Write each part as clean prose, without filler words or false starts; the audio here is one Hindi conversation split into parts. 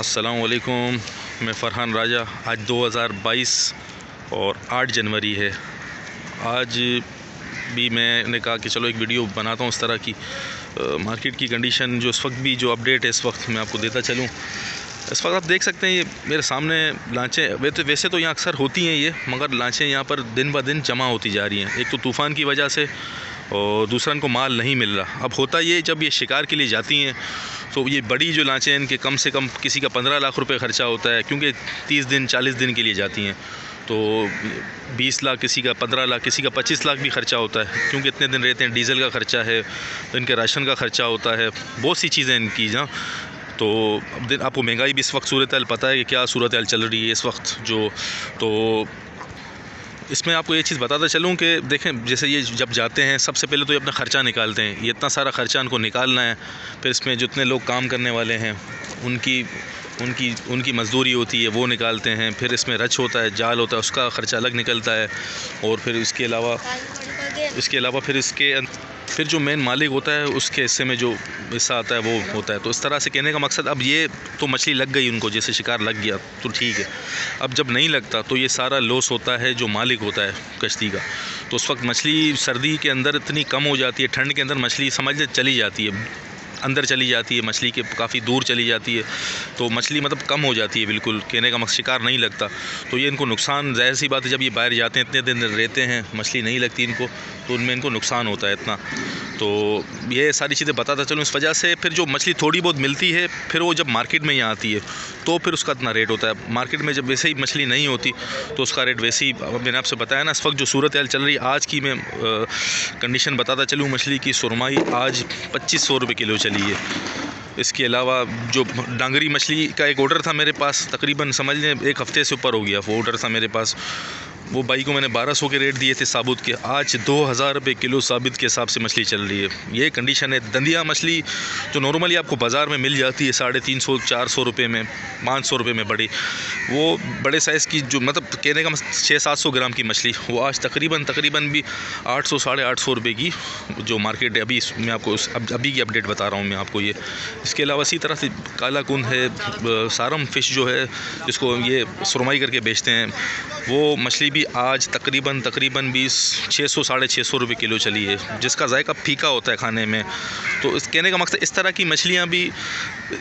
अस्सलामुअलैकुम, मैं फ़रहान राजा। आज 2022 और 8 जनवरी है। आज भी मैंने कहा कि चलो एक वीडियो बनाता हूँ इस तरह की मार्केट की कंडीशन जो इस वक्त भी जो अपडेट है इस वक्त मैं आपको देता चलूँ। इस वक्त आप देख सकते हैं ये मेरे सामने लांचें वैसे तो यहाँ अक्सर होती हैं ये, मगर लांचें यहाँ पर दिन ब दिन जमा होती जा रही हैं। एक तो तूफ़ान की वजह से और दूसरा इनको माल नहीं मिल रहा। अब होता ये जब ये शिकार के लिए जाती हैं तो ये बड़ी जो लांचें इनके कम से कम किसी का 15 लाख रुपए ख़र्चा होता है, क्योंकि 30 दिन 40 दिन के लिए जाती हैं। तो 20 लाख किसी का, 15 लाख किसी का, 25 लाख भी ख़र्चा होता है, क्योंकि इतने दिन रहते हैं। डीज़ल का ख़र्चा है, इनके राशन का ख़र्चा होता है, बहुत सी चीज़ें इनकी ना। तो आपको महंगाई भी इस वक्त सूरत हाल पता है कि क्या सूरत हाल चल रही है इस वक्त जो। तो इसमें आपको ये चीज़ बताता चलूँ कि देखें, जैसे ये जब जाते हैं सबसे पहले तो ये अपना ख़र्चा निकालते हैं। ये इतना सारा ख़र्चा इनको निकालना है, फिर इसमें जितने लोग काम करने वाले हैं उनकी मज़दूरी होती है वो निकालते हैं, फिर इसमें रच होता है, जाल होता है, उसका ख़र्चा अलग निकलता है। और फिर इसके अलावा फिर जो मेन मालिक होता है उसके हिस्से में जो हिस्सा आता है वो होता है। तो इस तरह से कहने का मकसद, अब ये तो मछली लग गई उनको, जैसे शिकार लग गया तो ठीक है। अब जब नहीं लगता तो ये सारा लॉस होता है जो मालिक होता है कश्ती का। तो उस वक्त मछली सर्दी के अंदर इतनी कम हो जाती है, ठंड के अंदर मछली समझ ले चली जाती है, अंदर चली जाती है, मछली के काफ़ी दूर चली जाती है। तो मछली मतलब कम हो जाती है, बिल्कुल कहने का मकसद शिकार नहीं लगता। तो ये इनको नुकसान, जाहिर सी बात है, जब ये बाहर जाते हैं इतने दिन रहते हैं मछली नहीं लगती इनको, तो उनमें इनको नुकसान होता है इतना। तो ये सारी चीज़ें बताता चलूँ। इस वजह से फिर जो मछली थोड़ी बहुत मिलती है, फिर वो जब मार्केट में यहाँ आती है तो फिर उसका इतना रेट होता है। मार्केट में जब वैसे ही मछली नहीं होती तो उसका रेट वैसे ही, मैंने आपसे बताया ना, इस वक्त जो सूरत हाल चल रही है आज की मैं कंडीशन बताता चलूँ। मछली की सुरमाई आज 2500 रुपये किलो चली है। इसके अलावा जो डांगरी मछली का एक ऑर्डर था मेरे पास, तकरीबन समझ लें 1 हफ़्ते से ऊपर हो गया वो ऑर्डर था मेरे पास। वो भाई को मैंने 1200 के रेट दिए थे साबुत के, आज 2000 रुपये किलो साबित के हिसाब से मछली चल रही है। ये कंडीशन है। दंदिया मछली जो नॉर्मली आपको बाज़ार में मिल जाती है 350 400 रुपये में, 500 रुपये में बड़ी, वो बड़े साइज़ की जो मतलब कहने का 600-700 ग्राम की मछली, वो आज तकरीबन भी 800 850 रुपये की जो मार्केट है। अभी मैं आपको अभी की अपडेट बता रहा हूँ मैं आपको ये। इसके अलावा इसी तरह से काला कुन है, सारम फ़िश जो है जिसको ये सुरमाई करके बेचते हैं, वो मछली भी आज तकरीबन 600 650 रुपये किलो चली है, जिसका जायका फीका होता है खाने में। तो इस कहने का मकसद, इस तरह की मछलियाँ भी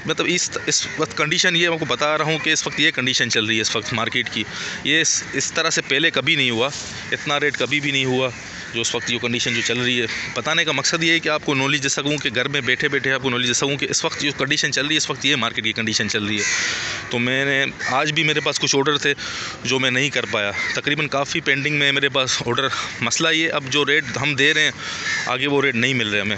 मतलब इस वक्त कंडीशन ये आपको बता रहा हूँ कि इस वक्त ये कंडीशन चल रही है इस वक्त मार्केट की। ये इस तरह से पहले कभी नहीं हुआ, इतना रेट कभी भी नहीं हुआ जो उस वक्त जो कंडीशन जो चल रही है। बताने का मकसद ये है कि आपको नॉलेज दे सकूँ कि घर में बैठे बैठे आपको नॉलेज दे सकूँ कि इस वक्त जो कंडीशन चल रही है इस वक्त ये मार्केट की कंडीशन चल रही है। तो मैंने आज भी मेरे पास कुछ ऑर्डर थे जो मैं नहीं कर पाया, तकरीबन काफ़ी पेंडिंग में मेरे पास ऑर्डर। मसला ये, अब जो रेट हम दे रहे हैं आगे वो रेट नहीं मिल रहे हमें।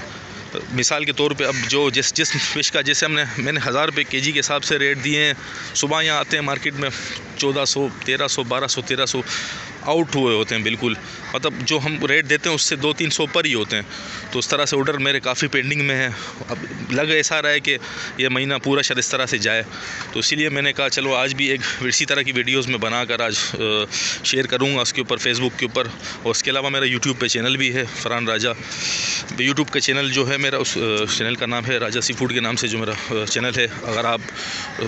मिसाल के तौर पे अब जो जिस फ़िश का जैसे मैंने 1000 रुपये केजी के हिसाब से रेट दिए हैं, सुबह यहाँ आते हैं मार्केट में 1400 1300 1200 1300 आउट हुए होते हैं बिल्कुल, मतलब जो हम रेट देते हैं उससे 200-300 ऊपर ही होते हैं। तो उस तरह से ऑर्डर मेरे काफ़ी पेंडिंग में है। अब लग ऐसा रहा है कि ये महीना पूरा शायद इस तरह से जाए, तो इसीलिए मैंने कहा चलो आज भी एक इसी तरह की वीडियोस में बनाकर आज शेयर करूँगा उसके ऊपर, फेसबुक के ऊपर। और उसके अलावा मेरा यूट्यूब पे चैनल भी है, फरहान राजा यूट्यूब का चैनल जो है मेरा, उस चैनल का नाम है राजा सी फूड के नाम से जो मेरा चैनल है। अगर आप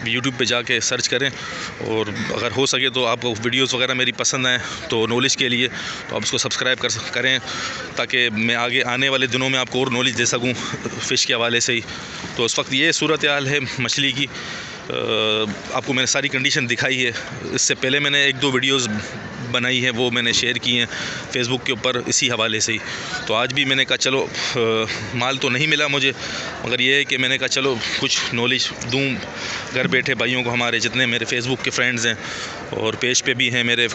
यूट्यूब पे जाके सर्च करें और अगर हो सके तो आपको वीडियोस वगैरह मेरी पसंद आए तो नॉलेज के लिए तो आप उसको सब्सक्राइब करें, ताकि मैं आगे आने वाले दिनों में आपको और नॉलेज दे सकूं फ़िश के हवाले से ही। तो इस वक्त ये सूरत हाल है मछली की। आपको मैंने सारी कंडीशन दिखाई है। इससे पहले मैंने 1-2 वीडियोस बनाई है, वो मैंने शेयर की हैं फेसबुक के ऊपर इसी हवाले से ही। तो आज भी मैंने कहा चलो माल तो नहीं मिला मुझे, मगर ये है कि मैंने कहा चलो कुछ नॉलेज दूँ घर बैठे भाइयों को, हमारे जितने मेरे फेसबुक के फ्रेंड्स हैं और पेज पे भी हैं मेरे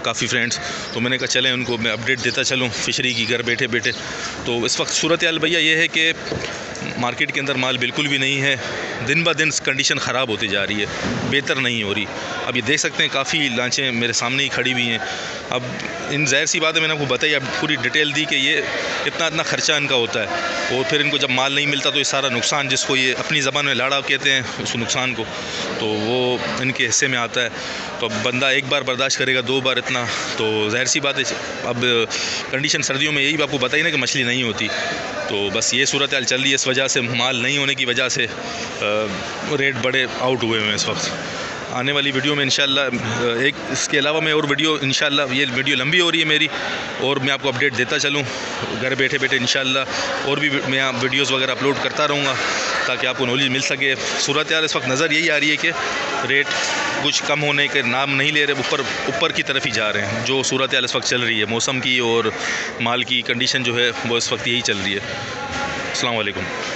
काफ़ी फ्रेंड्स। तो मैंने कहा चलें उनको मैं अपडेट देता चलूँ फ़िशरी की घर बैठे बैठे। तो इस वक्त सूरत हाल भैया ये है कि मार्केट के अंदर माल बिल्कुल भी नहीं है, दिन ब दिन कंडीशन ख़राब होती जा रही है, बेहतर नहीं हो रही। अब ये देख सकते हैं काफ़ी लांचें मेरे सामने ही खड़ी हुई हैं। अब इन ज़ाहिर सी बात है, मैंने आपको बताई, अब पूरी डिटेल दी कि ये इतना खर्चा इनका होता है और फिर इनको जब माल नहीं मिलता तो ये सारा नुकसान, जिसको ये अपनी ज़बान में लाड़ा कहते हैं उस नुकसान को, तो वो इनके हिस्से में आता है। तो अब बंदा एक बार बर्दाश्त करेगा, 2 बार इतना, तो ज़ाहिर सी बात है। अब कंडीशन सर्दियों में यही आपको बताई ना कि मछली नहीं होती, तो बस ये सूरत हाल चल रही है। इस वजह से माल नहीं होने की वजह से रेट बड़े आउट हुए हैं इस वक्त। आने वाली वीडियो में इंशाल्लाह एक इसके अलावा मैं और वीडियो इंशाल्लाह, ये वीडियो लंबी हो रही है मेरी और मैं आपको अपडेट देता चलूँ घर बैठे बैठे इंशाल्लाह। और भी मैं यहाँ वीडियोज़ वगैरह अपलोड करता रहूँगा ताकि आपको नॉलेज मिल सके। सूरत हाल इस वक्त नज़र यही आ रही है कि रेट कुछ कम होने के नाम नहीं ले रहे, ऊपर की तरफ ही जा रहे हैं। जो सूरत हाल इस वक्त चल रही है मौसम की और माल की कंडीशन जो है वो इस वक्त यही चल रही है। अस्सलाम वालेकुम।